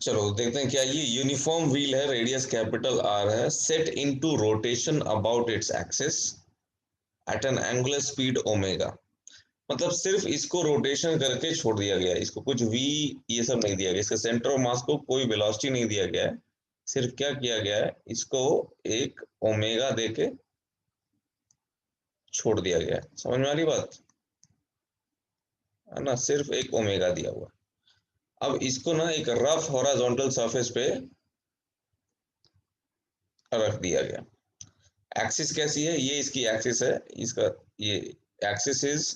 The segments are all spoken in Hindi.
चलो देखते हैं क्या ये यूनिफॉर्म व्हील है, रेडियस कैपिटल आर है, set into rotation about its axis at N angular speed omega. मतलब सिर्फ इसको रोटेशन करके छोड़ दिया गया है, इसको कुछ वी ये सब नहीं दिया गया, इसके सेंटर ऑफ मास को कोई वेलोसिटी नहीं दिया गया है। सिर्फ क्या किया गया है, इसको एक ओमेगा देके छोड़ दिया गया है। समझ में आ रही बात है ना, सिर्फ एक ओमेगा दिया हुआ। अब इसको ना एक रफ हॉरिजॉन्टल सरफेस पे रख दिया गया। एक्सिस कैसी है, ये इसकी एक्सिस है, इसका ये axis is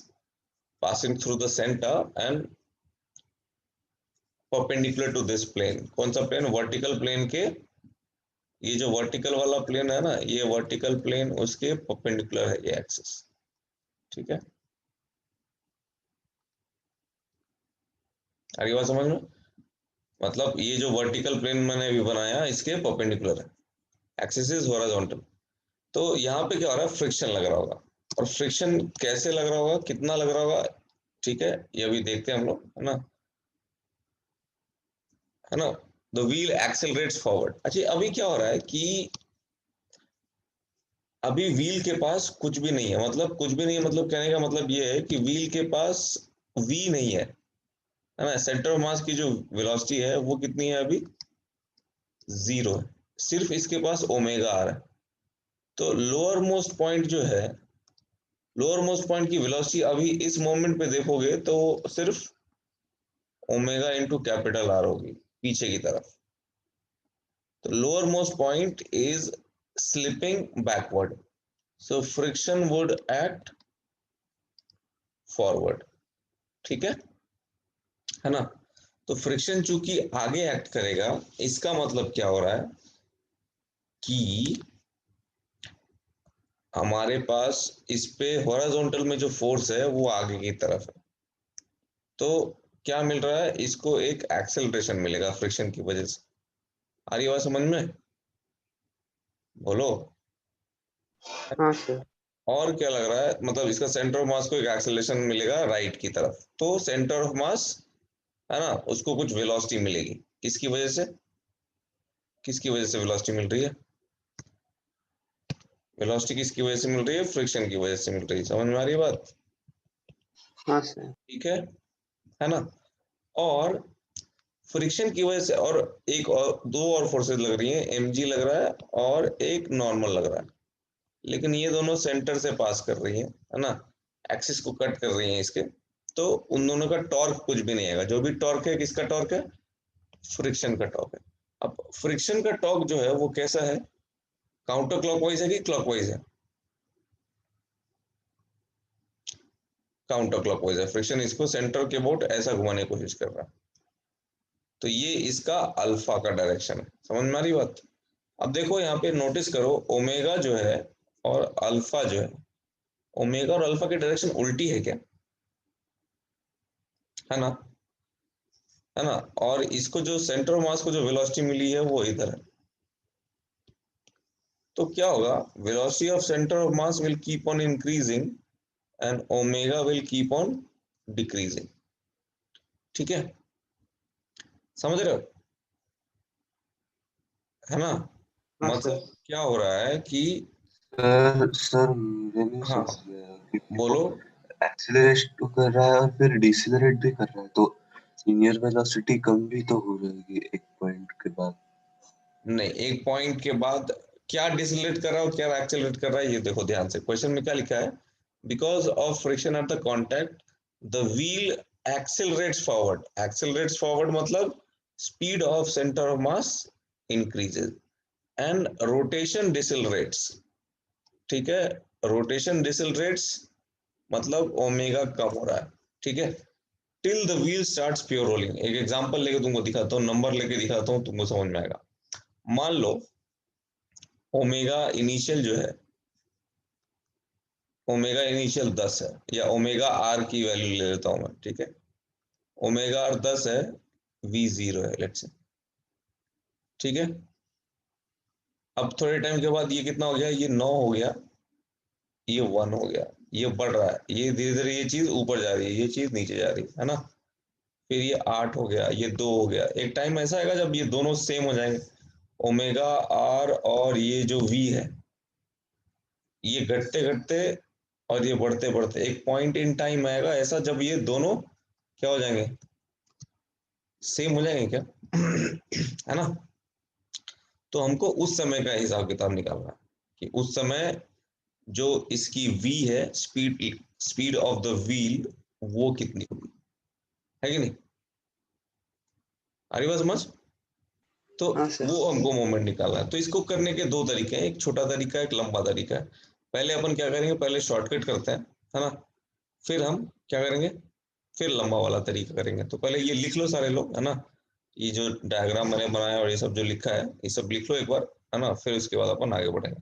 passing through the centre and perpendicular to this plane. कौन सा प्लेन, वर्टिकल प्लेन के, ये जो वर्टिकल वाला प्लेन है ना, ये वर्टिकल प्लेन उसके परपेंडिकुलर है ये एक्सिस। ठीक है, आगे बात समझ में। मतलब ये जो वर्टिकल प्लेन मैंने अभी बनाया इसके परपेंडिकुलर है, एक्सिस इज हॉरिजॉन्टल। तो यहाँ पे क्या हो रहा है, फ्रिक्शन लग रहा होगा। और फ्रिक्शन कैसे लग रहा होगा, कितना लग रहा होगा, ठीक है, ये अभी देखते हैं हम लोग, है ना। The wheel accelerates forward. अच्छा अभी क्या हो रहा है कि अभी व्हील के पास कुछ भी नहीं है, मतलब कुछ भी नहीं है, मतलब कहने का मतलब ये है कि व्हील के पास वी नहीं है ना। सेंटर ऑफ मास की जो वेलोसिटी है वो कितनी है अभी, जीरो है। सिर्फ इसके पास ओमेगा आ रहा है। तो लोअर मोस्ट पॉइंट जो है, लोअर मोस्ट पॉइंट की वेलोसिटी अभी इस मोमेंट पे देखोगे तो सिर्फ ओमेगा इंटू कैपिटल आर होगी पीछे की तरफ। तो lower most point is slipping backward, so friction would act forward. ठीक है ना। तो फ्रिक्शन चूंकि आगे एक्ट करेगा, इसका मतलब क्या हो रहा है कि हमारे पास इस पे हॉरिजॉन्टल में जो फोर्स है वो आगे की तरफ है। तो क्या मिल रहा है, इसको एक एक्सेलरेशन मिलेगा फ्रिक्शन की वजह से। आ रही बात समझ में, बोलो। हाँ सर। और क्या लग रहा है, मतलब इसका सेंटर ऑफ मास को एक एक्सेलरेशन मिलेगा राइट की तरफ, तो सेंटर ऑफ मास है ना, उसको कुछ वेलोसिटी मिलेगी। किसकी वजह से, किसकी वजह से वेलोसिटी मिल रही है, वेलोसिटी किसकी वजह से मिल रही है, फ्रिक्शन की वजह से मिल रही है। समझ में आ रही है बात, हाँ सर। ठीक है ना। और फ्रिक्शन की वजह से और एक और दो और फोर्सेस लग रही हैं, mg लग रहा है और एक नॉर्मल लग रहा है। लेकिन ये दोनों सेंटर से पास कर रही है ना, एक्सिस को कट कर रही हैं इसके। तो उन दोनों का टॉर्क कुछ भी नहीं आएगा, जो भी टॉर्क है किसका टॉर्क है, फ्रिक्शन का टॉर्क है। अब फ्रिक्शन का टॉर्क जो है वो कैसा है, काउंटर क्लॉकवाइज है कि क्लॉकवाइज है, काउंटर क्लॉकवाइज है। फ्रिक्शन इसको सेंटर के अबाउट ऐसा घुमाने की कोशिश कर रहा है। तो ये इसका अल्फा का डायरेक्शन है। समझ में आ रही बात। अब देखो यहाँ पे नोटिस करो, ओमेगा जो है और अल्फा जो है, ओमेगा और अल्फा की डायरेक्शन उल्टी है क्या, है ना। और इसको जो सेंटर ऑफ मास को जो वेलोसिटी मिली है वो इधर है। तो क्या होगा, velocity of centre of mass will keep on increasing and omega will keep on decreasing. ठीक है, समझ रहे हो, है ना। हाँ सर। मतलब क्या हो रहा है कि सर सर मुझे नहीं हाँ समझ में आया क्योंकि वो बोलो। एक्सीलरेट तो कर रहा है और फिर डिसेलरेट भी कर रहा है, तो लीनियर वेलोसिटी कम भी तो हो जाएगी एक पॉइंट के बाद। नहीं, एक पॉइंट के बाद क्या डिसलेट कर रहा है और क्या एक्सेलरेट कर रहा है, ये देखो ध्यान से, क्वेश्चन में क्या लिखा है, because of friction at the contact the wheel accelerates forward मतलब speed of centre of mass increases and rotation decelerates. ठीक है, रोटेशन डिसलरेट्स मतलब ओमेगा कम हो रहा है। ठीक है, till the wheel starts pure rolling. एक एग्जांपल लेके तुमको दिखाता हूँ, नंबर लेके दिखाता हूँ, तुमको समझ में आएगा। मान लो ओमेगा इनिशियल जो है, ओमेगा इनिशियल 10 है, या ओमेगा आर की वैल्यू ले लेता हूं मैं, ठीक है। ओमेगा आर 10 है, वी 0 है लेट्स से, ठीक है। अब थोड़े टाइम के बाद ये कितना हो गया, ये 9 हो गया, ये 1 हो गया, ये बढ़ रहा है, ये धीरे धीरे ये चीज ऊपर जा रही है, ये चीज नीचे जा रही है ना। फिर ये 8 हो गया, ये 2 हो गया। एक टाइम ऐसा आएगा जब ये दोनों सेम हो जाएंगे, ओमेगा आर और ये जो वी है, ये घटते घटते और ये बढ़ते बढ़ते एक पॉइंट इन टाइम आएगा ऐसा जब ये दोनों क्या हो जाएंगे, सेम हो जाएंगे क्या है ना। तो हमको उस समय का हिसाब किताब निकालना है कि उस समय जो इसकी v है, speed speed of the wheel, वो कितनी होगी, है कि नहीं। आ रही बात समझ। तो हाँ सर। वो हमको मोमेंट निकालना है। तो इसको करने के दो तरीके हैं, एक छोटा तरीका है, एक लंबा तरीका है। पहले अपन क्या करेंगे, पहले शॉर्टकट करते हैं, है ना। फिर हम क्या करेंगे, फिर लंबा वाला तरीका करेंगे। तो पहले ये लिख लो सारे लोग, है ना, ये जो डायग्राम मैंने बनाया और ये सब जो लिखा है, ये सब लिख लो एक बार, है ना। फिर उसके बाद अपन आगे बढ़ेंगे।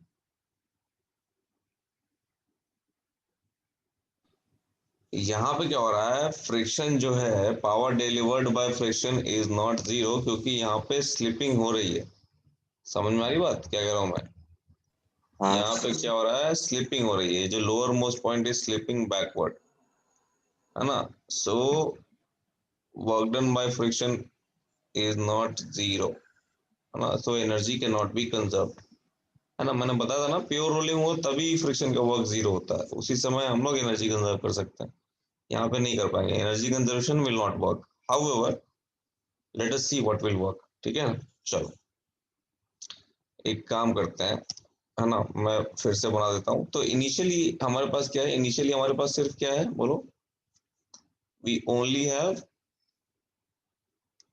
यहाँ पे क्या हो रहा है, फ्रिक्शन जो है, power delivered by friction is not zero, क्योंकि यहाँ पे स्लिपिंग हो रही है। समझ में आ रही बात क्या कह रहा हूँ मैं। हाँ यहाँ पे क्या हो रहा है, स्लिपिंग हो रही है, जो lower most point is slipping backward, है ना। So work done by friction is not zero, है ना। So energy cannot be conserve, है ना। मैंने बताया था ना, प्योर रोलिंग हो तभी फ्रिक्शन का वर्क जीरो होता है, उसी समय हम लोग एनर्जी कंजर्व कर सकते हैं। यहाँ पे नहीं कर पाएंगे, energy conservation will not work. However let us see what will work, ठीक है ना। चलो एक काम करते हैं, है ना, मैं फिर से बना देता हूँ। तो इनिशियली हमारे पास क्या है, इनिशियली हमारे पास सिर्फ क्या है, बोलो, वी ओनली हैव,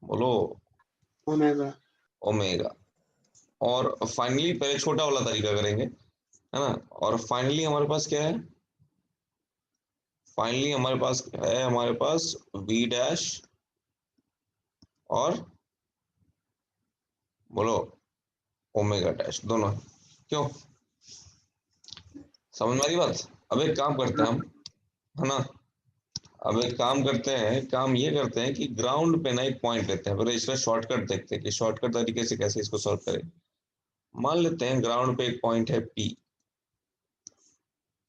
बोलो, ओमेगा। ओमेगा। और फाइनली पहले छोटा वाला तरीका करेंगे, है ना। और फाइनली हमारे पास क्या है, फाइनली हमारे पास है, हमारे पास वी डैश और बोलो ओमेगा डैश दोनों। क्यों, समझ में आ रही बात। अब एक काम करते हैं हम, है ना। अब एक काम करते हैं, काम ये करते हैं कि ग्राउंड पे ना एक पॉइंट लेते हैं, पहले इसका शॉर्टकट देखते हैं कि शॉर्टकट तरीके से कैसे इसको सॉल्व करें। मान लेते हैं ग्राउंड पे एक पॉइंट है P,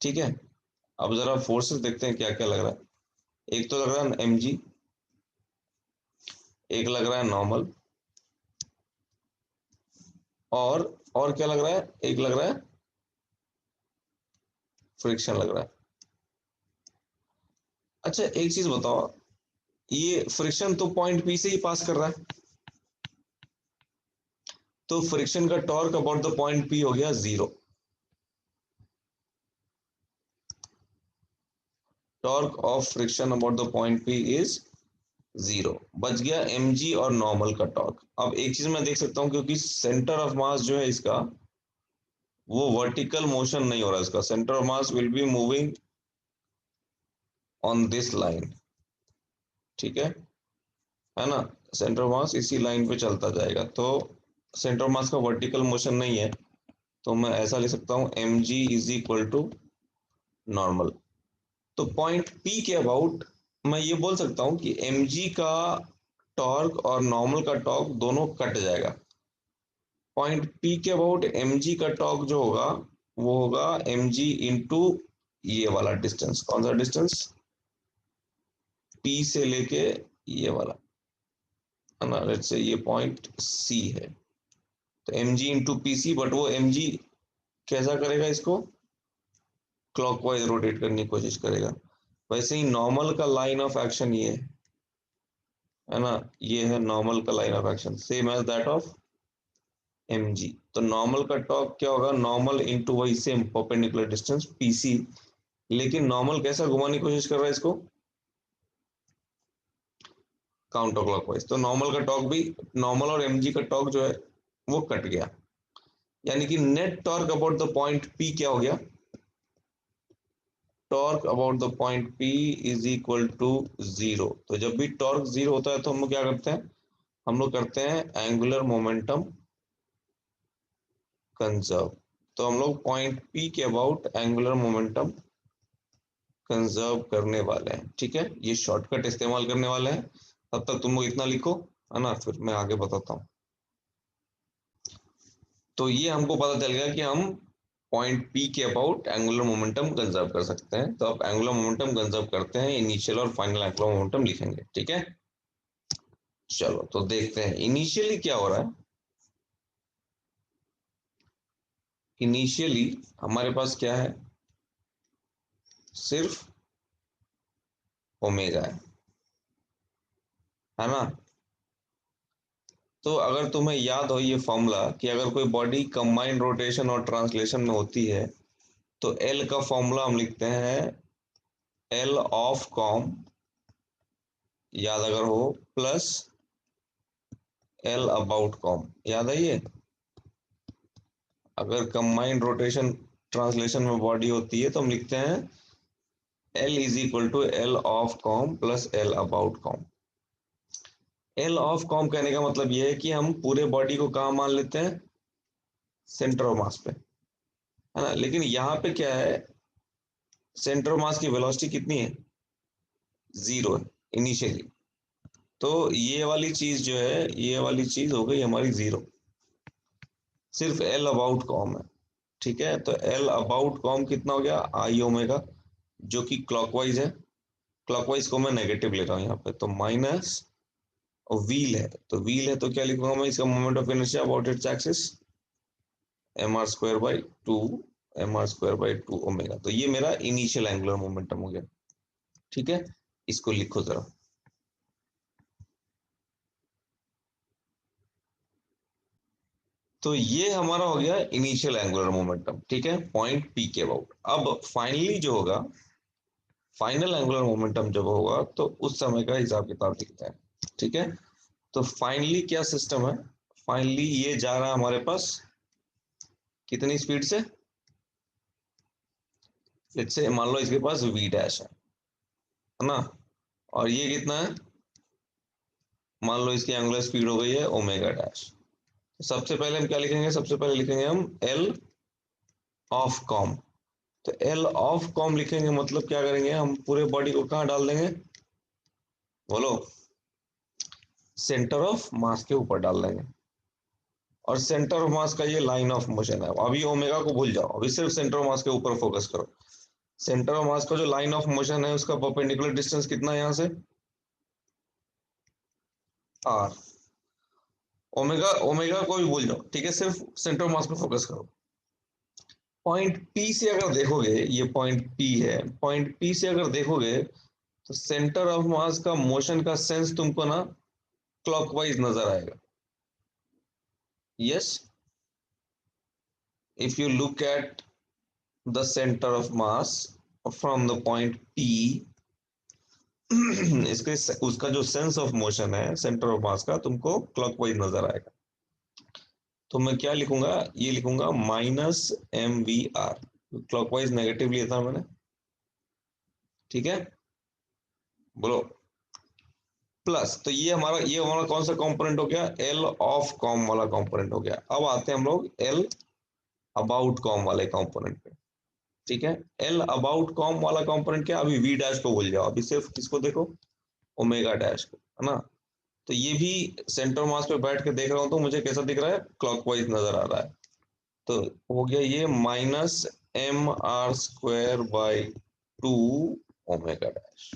ठीक है। अब जरा फोर्सेस देखते हैं क्या क्या लग रहा है। एक तो लग रहा है mg, एक लग रहा है नॉर्मल, और क्या लग रहा है, एक लग रहा है फ्रिक्शन लग रहा है। अच्छा एक चीज बताओ, ये फ्रिक्शन तो पॉइंट P से ही पास कर रहा है, तो फ्रिक्शन का torque about the point P हो गया zero. Torque of friction about the point P is zero. बच गया mg और नॉर्मल का टॉर्क। अब एक चीज मैं देख सकता हूं, क्योंकि सेंटर ऑफ मास जो है इसका, वो वर्टिकल मोशन नहीं हो रहा, इसका centre of mass will be moving on this line, ठीक है ना। सेंटर ऑफ मास इसी लाइन पे चलता जाएगा, तो सेंटर ऑफ मास का वर्टिकल मोशन नहीं है, तो मैं ऐसा लिख सकता हूँ mg is equal to normal. तो पॉइंट P के अबाउट मैं ये बोल सकता हूँ कि mg का टॉर्क और नॉर्मल का टॉर्क दोनों कट जाएगा। पॉइंट P के अबाउट mg का टॉर्क जो होगा, वो होगा mg इंटू ये वाला डिस्टेंस। कौन सा डिस्टेंस, P से लेके ये वाला, है ना। लेट्स से ये पॉइंट C है, तो mg इंटू pc। बट वो mg कैसा करेगा, इसको क्लॉकवाइज रोटेट करने की कोशिश करेगा। वैसे ही नॉर्मल का लाइन ऑफ एक्शन ये है ना, ये है नॉर्मल का line of action, same as that of mg। तो नॉर्मल का टॉर्क क्या होगा, नॉर्मल इंटू वही सेम परपेंडिकुलर डिस्टेंस pc। लेकिन नॉर्मल कैसा घुमाने की कोशिश कर रहा है इसको, काउंटर क्लॉकवाइज। तो नॉर्मल का टॉर्क भी, नॉर्मल और mg का टॉर्क जो है वो कट गया, यानी कि net torque about the point P क्या हो गया, torque about the point P is equal to zero. तो जब भी टॉर्क जीरो होता है तो हम लोग क्या करते हैं, हम लोग करते हैं एंगुलर मोमेंटम कंजर्व। तो हम लोग पॉइंट P के अबाउट एंगुलर मोमेंटम कंजर्व करने वाले हैं, ठीक है। ये शॉर्टकट इस्तेमाल करने वाले हैं। तब तक तुम लोग इतना लिखो, है ना, फिर मैं आगे बताता हूँ। तो ये हमको पता चल गया कि हम पॉइंट P के अबाउट एंगुलर मोमेंटम कंजर्व कर सकते हैं। तो अब एंगुलर मोमेंटम कंजर्व करते हैं, इनिशियल और फाइनल एंगुलर मोमेंटम लिखेंगे, ठीक है। चलो तो देखते हैं इनिशियली क्या हो रहा है। इनिशियली हमारे पास क्या है, सिर्फ ओमेगा है ना। तो अगर तुम्हें याद हो ये फॉर्मूला कि अगर कोई बॉडी कंबाइंड रोटेशन और ट्रांसलेशन में होती है तो एल का फॉर्मूला हम लिखते हैं एल ऑफ कॉम, याद अगर हो, प्लस एल अबाउट कॉम, याद है ये। अगर कंबाइंड रोटेशन ट्रांसलेशन में बॉडी होती है तो हम लिखते हैं L is equal to L of COM plus L about COM. L of COM कहने का मतलब ये है कि हम पूरे बॉडी को कहाँ मान लेते हैं, सेंटर ऑफ मास पे, है ना। लेकिन यहाँ पे क्या है, सेंटर ऑफ मास की वेलोसिटी कितनी है, जीरो है इनिशियली। तो ये वाली चीज जो है, ये वाली चीज हो गई हमारी जीरो, सिर्फ एल अबाउट कॉम है। ठीक है, तो एल अबाउट कॉम कितना हो गया, आई ओमेगा, जो कि क्लॉकवाइज है। क्लॉकवाइज को मैं नेगेटिव ले रहा हूँ यहाँ पे, तो माइनस, और व्हील है तो व्हील है तो क्या लिखूंगा मैं इसका moment of inertia about its axis, M R square by two, M R square by two omega. तो ये मेरा इनिशियल एंगुलर मोमेंटम हो गया। ठीक है, इसको लिखो जरा। तो ये हमारा हो गया इनिशियल एंगुलर मोमेंटम, ठीक है, पॉइंट पी के अबाउट। अब फाइनली जो होगा, फाइनल एंगुलर मोमेंटम जब होगा तो उस समय का हिसाब किताब दिखता है। ठीक है, तो फाइनली क्या सिस्टम है, फाइनली ये जा रहा है हमारे पास कितनी स्पीड से, इससे मान लो इसके पास वी डैश है ना, और ये कितना है, मान लो इसकी एंगुलर स्पीड हो गई है ओमेगा डैश। सबसे पहले हम क्या लिखेंगे, सबसे पहले लिखेंगे हम एल ऑफ कॉम। तो एल ऑफ कॉम लिखेंगे मतलब क्या करेंगे, हम पूरे बॉडी को कहाँ डाल देंगे, बोलो, सेंटर ऑफ मास के ऊपर डाल देंगे। और सेंटर ऑफ मास का ये लाइन ऑफ मोशन है, अभी ओमेगा को भूल जाओ, अभी सिर्फ सेंटर ऑफ मास के ऊपर फोकस करो। सेंटर ऑफ मास का जो लाइन ऑफ मोशन है उसका परपेंडिकुलर डिस्टेंस कितना है यहाँ से, आर। ओमेगा, ओमेगा को भी भूल जाओ, ठीक है, सिर्फ सेंटर ऑफ मास पे फोकस करो। पॉइंट पी से अगर देखोगे, ये पॉइंट पी है, पॉइंट पी से अगर देखोगे तो सेंटर ऑफ मास का मोशन का सेंस तुमको ना क्लॉकवाइज नजर आएगा। Yes, if you look at the centre of mass from the point P, इसके उसका जो सेंस ऑफ मोशन है सेंटर ऑफ मास का तुमको क्लॉकवाइज नजर आएगा। तो मैं क्या लिखूंगा, ये लिखूंगा minus M V R, clockwise negative लिया था मैंने। ठीक है, बोलो, प्लस, तो ये हमारा कौन सा कंपोनेंट हो गया, एल ऑफ कॉम वाला कंपोनेंट हो गया। अब आते हैं हम लोग एल अबाउट कॉम वाले कंपोनेंट पे। ठीक है, एल अबाउट कॉम वाला कंपोनेंट क्या, अभी वी डैश को भूल जाओ, अभी सिर्फ किसको देखो, ओमेगा डैश को, है ना। तो ये भी सेंटर मास पे बैठ के देख रहा हूं तो मुझे कैसा दिख रहा है, क्लॉकवाइज नजर आ रहा है। तो हो गया ये minus M R square by two omega dash.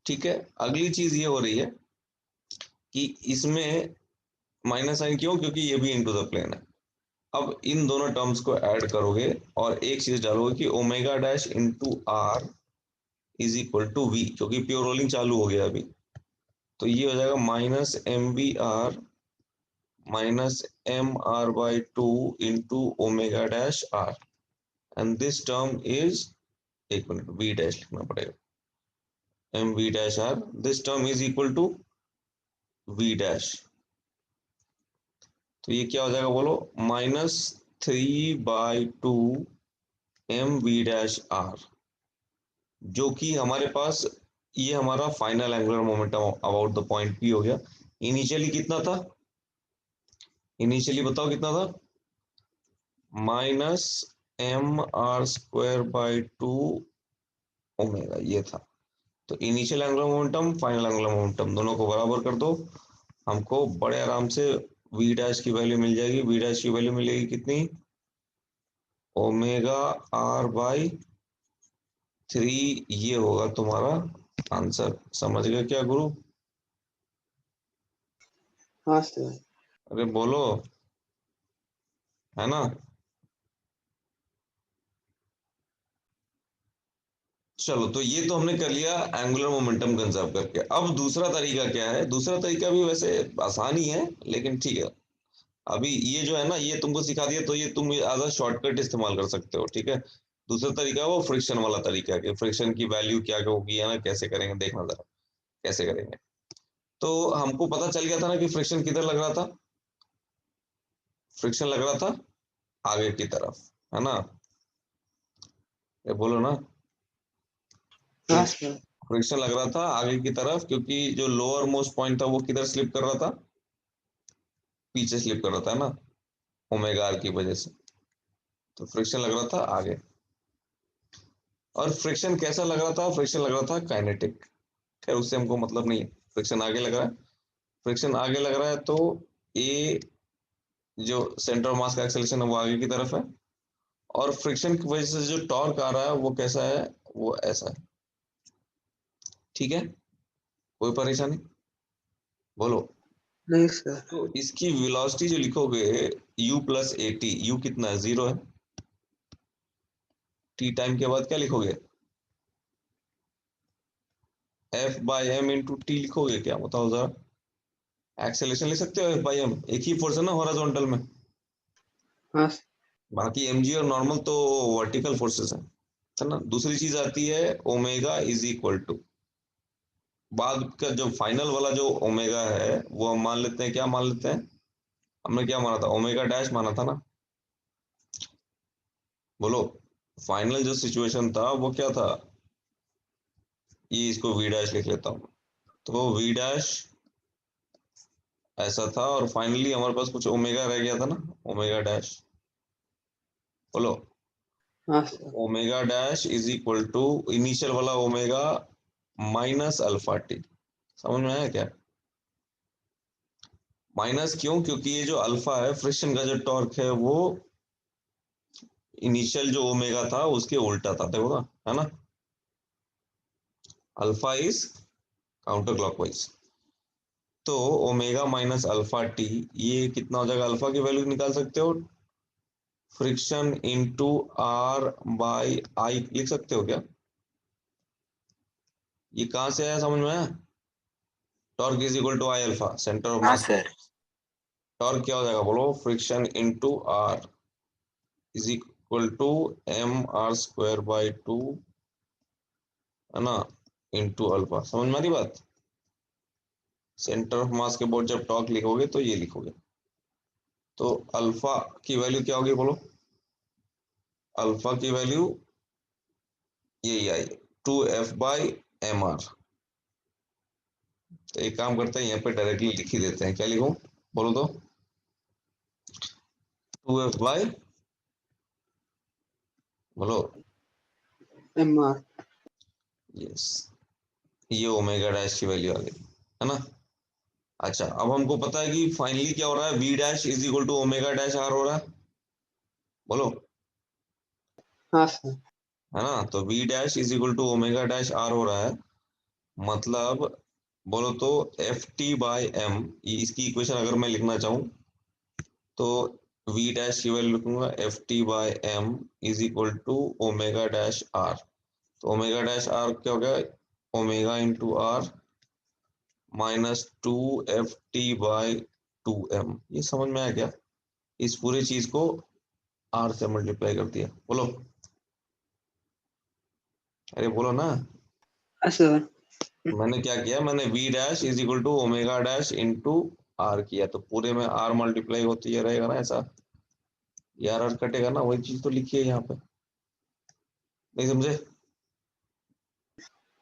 ठीक है, अगली चीज ये हो रही है कि इसमें माइनस साइन क्यों, क्योंकि ये भी इनटू द प्लेन है। अब इन दोनों टर्म्स को ऐड करोगे और एक चीज डालोगे कि omega dash into R is equal to V, क्योंकि प्योर रोलिंग चालू हो गया अभी। तो ये हो जाएगा minus M B R minus M R by two into omega dash R, and this term is, एक मिनट, वी डैश लिखना पड़ेगा, M V dash R, this term is equal to V dash. तो ये क्या हो जाएगा बोलो, minus three by two M V dash are, जो कि हमारे पास ये हमारा final angular momentum about the point P हो गया। इनिशियली कितना था, इनिशियली बताओ कितना था, minus M R square by two omega, ये था। तो initial angular momentum final angular momentum दोनों को बराबर कर दो, हमको बड़े आराम से वी डैश की वैल्यू मिल जाएगी। वी डैश की वैल्यू मिलेगी कितनी, ओमेगा आर बाई थ्री, ये होगा तुम्हारा आंसर। समझ गए क्या गुरु। हाँ सर। अरे बोलो, है ना। चलो, तो ये तो हमने कर लिया एंगुलर मोमेंटम कंजर्व करके। अब दूसरा तरीका क्या है? दूसरा तरीका भी वैसे आसान ही है, लेकिन ठीक है। अभी ये जो है ना, ये तुमको सिखा दिया, तो ये तुम एज अ शॉर्टकट इस्तेमाल कर सकते हो, ठीक है। दूसरा तरीका है वो फ्रिक्शन वाला तरीका है, कि फ्रिक्शन की वैल्यू क्या क्या होगी, है ना, कैसे करेंगे, देखना जरा कैसे करेंगे। तो हमको पता चल गया था ना कि फ्रिक्शन किधर लग रहा था। फ्रिक्शन लग रहा था आगे की तरफ, है ना। ये बोलो ना। हाँ सर। फ्रिक्शन लग रहा था आगे की तरफ, क्योंकि जो लोअर मोस्ट पॉइंट था वो किधर स्लिप कर रहा था, पीछे स्लिप कर रहा था, है ना, ओमेगा आर की वजह से। तो फ्रिक्शन लग रहा था आगे। और फ्रिक्शन कैसा लग रहा था? फ्रिक्शन लग रहा था काइनेटिक। खैर उससे हमको मतलब नहीं है, फ्रिक्शन आगे लग रहा है। फ्रिक्शन आगे लग रहा है तो ए, जो सेंटर ऑफ मास का एक्सेलरेशन है वो आगे की तरफ है। और फ्रिक्शन की वजह से जो टॉर्क आ रहा है वो कैसा है? वो ऐसा है। ठीक है, कोई परेशानी? बोलो। नहीं सर। तो इसकी वेलोसिटी जो लिखोगे, u plus A T, you कितना है? 0 है। टी टाइम के बाद क्या लिखोगे? F by M into T लिखोगे क्या? बताओ जरा। एक्सेलरेशन लिख सकते हो एफ बाई एम, एक ही फोर्स है ना हॉरिजॉन्टल में। हाँ सर। बाकी एम जी और नॉर्मल तो वर्टिकल फोर्सेस है ना। दूसरी चीज आती है ओमेगा इज इक्वल टू, बाद का जो फाइनल वाला जो ओमेगा है वो हम मान लेते हैं, क्या मान लेते हैं? हमने क्या माना था? ओमेगा डैश माना था ना। बोलो। फाइनल जो सिचुएशन था वो क्या था? ये इसको वी डैश लिख लेता हूँ। तो वी डैश ऐसा था, और फाइनली हमारे पास कुछ ओमेगा रह गया था ना, ओमेगा डैश। बोलो। हाँ sir. Omega dash is equal to initial वाला ओमेगा माइनस अल्फा टी। समझ में आया क्या? माइनस क्यों? क्योंकि ये जो अल्फा है, फ्रिक्शन का जो टॉर्क है, वो इनिशियल जो ओमेगा था उसके उल्टा था, देखो ना, है ना। Alpha is counter clockwise. तो ओमेगा माइनस अल्फा टी, ये कितना हो जाएगा? अल्फा की वैल्यू निकाल सकते हो, friction into R by I लिख सकते हो क्या? ये कहां से आया, समझ में आया? Torque is equal to I alpha, centre of हाँ मास। सर। टॉर्क क्या हो जाएगा? बोलो। Friction into R is equal to M R square by two, है ना, इंटू अल्फा। समझ में आ रही बात? सेंटर ऑफ मास के बोर्ड जब टॉर्क लिखोगे तो ये लिखोगे। तो अल्फा की वैल्यू क्या होगी? बोलो। अल्फा की वैल्यू यही आई, 2f बाई एम आर। तो एक काम करते हैं, यहाँ पे डायरेक्टली लिख ही देते हैं। क्या लिखूं? बोलो तो। 2f बाई, बोलो। M R. यस, ये ओमेगा डैश की वैल्यू आ गई, है ना। अच्छा, अब हमको पता है कि फाइनली क्या हो रहा है, V dash is equal to omega dash R हो रहा है। बोलो। हाँ सर। है ना, तो V dash is equal to omega dash R हो रहा है। मतलब बोलो तो एफ टी बाई एम, इसकी इक्वेशन अगर मैं लिखना चाहूँ तो वी डैश की वैल्यू लिखूंगा F T by M is equal to omega dash R. तो ओमेगा डैश आर क्या हो गया? Omega into are minus 2 ft by 2m। ये समझ में आया क्या? इस पूरी चीज को आर से मल्टीप्लाई कर दिया। बोलो। अरे बोलो ना। हाँ सर। मैंने क्या किया? मैंने V dash is equal to omega dash into R किया, तो पूरे में आर मल्टीप्लाई होती है, रहेगा ना ऐसा। यार आर कटेगा ना, वही चीज तो लिखी है यहाँ पे। नहीं समझे?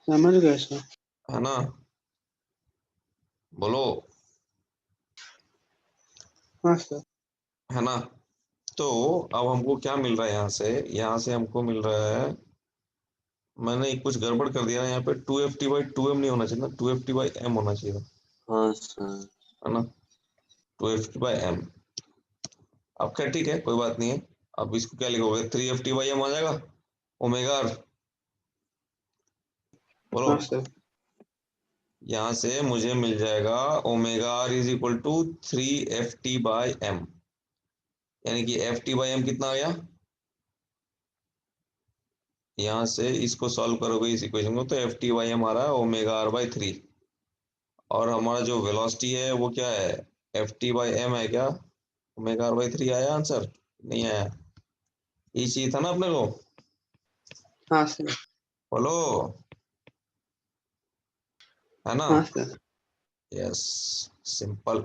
समझ गए सर। है ना। बोलो। हाँ सर। है ना। तो अब हमको क्या मिल रहा है यहाँ से? यहाँ से हमको मिल रहा है, मैंने एक कुछ गड़बड़ कर दिया ना यहाँ पे। 2 ft बाई 2m नहीं होना चाहिए ना, 2 ft बाई m होना चाहिए था, हाँ सर। है ना। 2 ft बाई m। अब क्या, ठीक है, कोई बात नहीं है। अब इसको क्या लिखोगे? 3 ft बाई m आ जाएगा, ओमेगा आर। बोलो। हाँ सर। यहाँ से मुझे मिल जाएगा omega R is equal to 3 FT/m, यानी कि FT/m कितना आ गया, यहाँ से इसको सॉल्व करोगे इस इक्वेशन को तो FT/m आ रहा है ω/r/3, और हमारा जो वेलोसिटी है वो क्या है, FT/m है क्या, ω/3 आया आंसर, नहीं आया, ये चाहिए था ना अपने को, हाँ सर। बोलो, है ना, हाँ सर। Yes, simple.